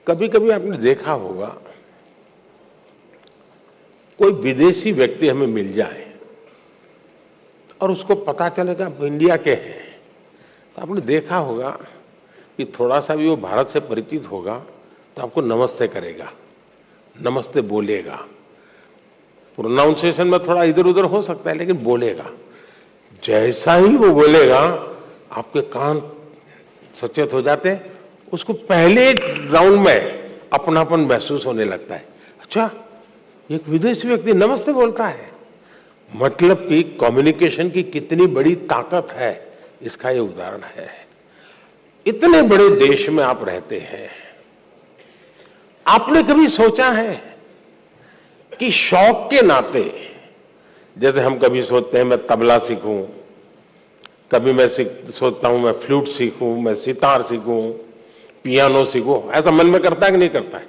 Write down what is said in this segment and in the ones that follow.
कभी कभी आपने देखा होगा कोई विदेशी व्यक्ति हमें मिल जाए और उसको पता चलेगा आप इंडिया के हैं, तो आपने देखा होगा कि थोड़ा सा भी वो भारत से परिचित होगा तो आपको नमस्ते करेगा, नमस्ते बोलेगा। प्रोनाउंसिएशन में थोड़ा इधर उधर हो सकता है लेकिन बोलेगा। जैसा ही वो बोलेगा आपके कान सचेत हो जाते हैं, उसको पहले राउंड में अपनापन महसूस होने लगता है। अच्छा, एक विदेशी व्यक्ति नमस्ते बोलता है, मतलब कि कम्युनिकेशन की कितनी बड़ी ताकत है, इसका ये उदाहरण है। इतने बड़े देश में आप रहते हैं, आपने कभी सोचा है कि शौक के नाते, जैसे हम कभी सोचते हैं मैं तबला सीखूं, कभी मैं सोचता हूं मैं फ्लूट सीखूं, मैं सितार सीखूं, पियानो सीखूं, ऐसा मन में करता है कि नहीं करता है?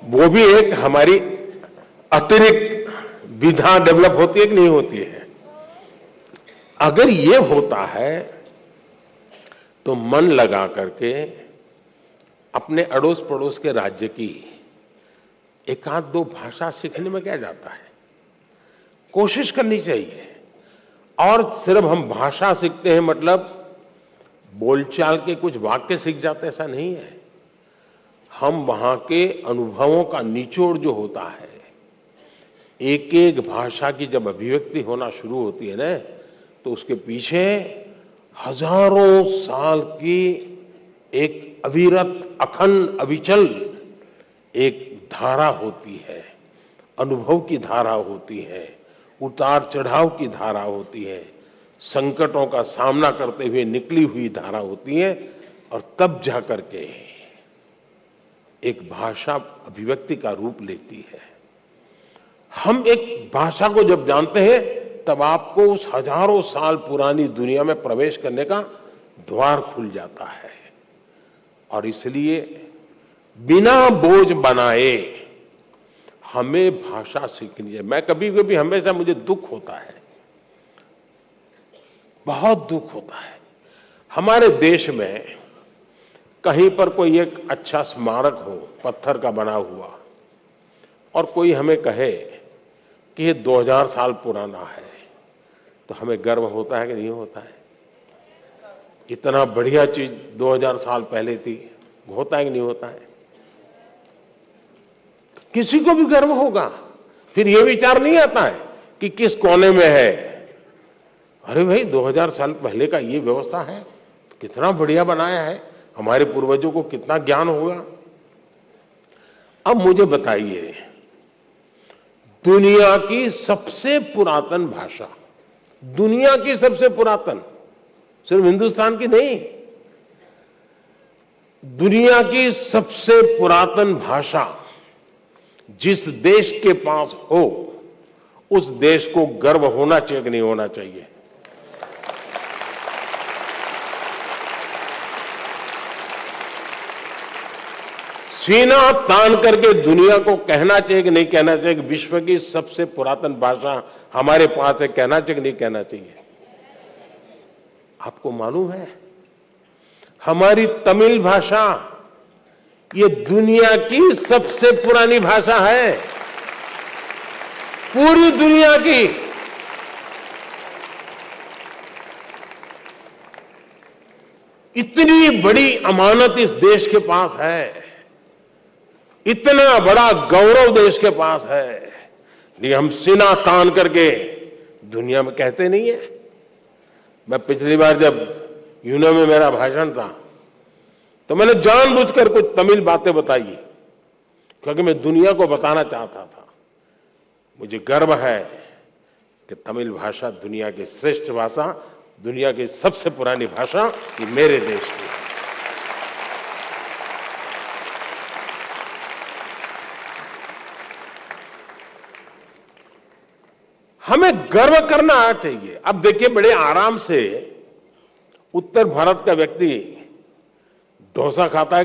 वो भी एक हमारी अतिरिक्त विधा डेवलप होती है कि नहीं होती है? अगर ये होता है तो मन लगा करके अपने अड़ोस पड़ोस के राज्य की एक आध दो भाषा सीखने में क्या जाता है, कोशिश करनी चाहिए। और सिर्फ हम भाषा सीखते हैं मतलब बोलचाल के कुछ वाक्य सीख जाते, ऐसा नहीं है। हम वहां के अनुभवों का निचोड़ जो होता है, एक एक भाषा की जब अभिव्यक्ति होना शुरू होती है ना, तो उसके पीछे हजारों साल की एक अविरत अखंड अविचल एक धारा होती है, अनुभव की धारा होती है, उतार चढ़ाव की धारा होती है, संकटों का सामना करते हुए निकली हुई धारा होती है, और तब जाकर के एक भाषा अभिव्यक्ति का रूप लेती है। हम एक भाषा को जब जानते हैं तब आपको उस हजारों साल पुरानी दुनिया में प्रवेश करने का द्वार खुल जाता है। और इसलिए बिना बोझ बनाए हमें भाषा सीखनी है। मैं कभी कभी हमेशा मुझे दुख होता है, बहुत दुख होता है। हमारे देश में कहीं पर कोई एक अच्छा स्मारक हो पत्थर का बना हुआ, और कोई हमें कहे कि ये 2000 साल पुराना है, तो हमें गर्व होता है कि नहीं होता है? इतना बढ़िया चीज 2000 साल पहले थी, होता है कि नहीं होता है? किसी को भी गर्व होगा। फिर यह विचार नहीं आता है कि किस कोने में है। अरे भाई, 2000 साल पहले का ये व्यवस्था है, कितना बढ़िया बनाया है, हमारे पूर्वजों को कितना ज्ञान होगा। अब मुझे बताइए, दुनिया की सबसे पुरातन भाषा, दुनिया की सबसे पुरातन, सिर्फ हिंदुस्तान की नहीं, दुनिया की सबसे पुरातन भाषा जिस देश के पास हो, उस देश को गर्व होना चाहिए कि नहीं होना चाहिए? सीना तान करके दुनिया को कहना चाहिए कि नहीं कहना चाहिए कि विश्व की सबसे पुरातन भाषा हमारे पास है? कहना चाहिए कि नहीं कहना चाहिए? आपको मालूम है, हमारी तमिल भाषा ये दुनिया की सबसे पुरानी भाषा है, पूरी दुनिया की। इतनी बड़ी अमानत इस देश के पास है, इतना बड़ा गौरव देश के पास है, लेकिन हम सीना तान करके दुनिया में कहते नहीं है। मैं पिछली बार जब यूनियन में मेरा भाषण था तो मैंने जानबूझकर कुछ तमिल बातें बताई, क्योंकि मैं दुनिया को बताना चाहता था मुझे गर्व है कि तमिल भाषा दुनिया की श्रेष्ठ भाषा, दुनिया की सबसे पुरानी भाषा ये मेरे देश की है। हमें गर्व करना चाहिए। अब देखिए, बड़े आराम से उत्तर भारत का व्यक्ति डोसा खाता है